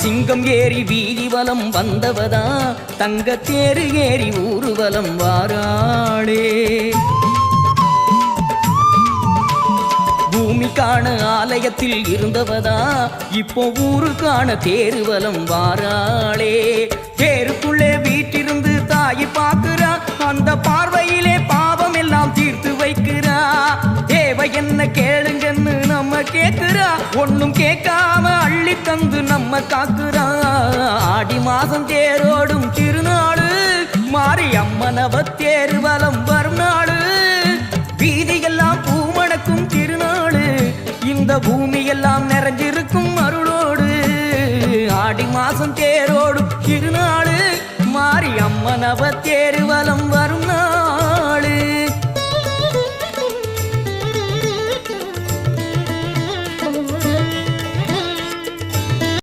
சிங்கம் ஏறி வீதி வலம் வந்தவதா தங்க தேரு ஏறி ஊர்வலம் வாராளே பூமிக்கான ஆலயத்தில் இருந்தவதா இப்போ ஊருக்கான தேருவலம் வாராளே தேருக்குள்ளே வீட்டிருந்து தாயை பார்க்கிறா அந்த பார்வையிலே பாவம் எல்லாம் தீர்த்து வைக்கிறா தேவை என்ன கேளுங்கன்னு நம்ம கேட்கிறா ஒன்னும் கேட்காம அள்ளி தந்து நம்ம காக்குறா ஆடி மாசம் தேரோடும் திருநாடு மாறி அம்மனவ தேருவலம் வரும் நாடு வீதியெல்லாம் பூமணக்கும் திருநாடு இந்த பூமியெல்லாம் நிறைஞ்சிருக்கும் அருளோடு ஆடி மாசம் தேரோடும் திருநாடு மாறி அம்மனவ தேருவலம் வரும்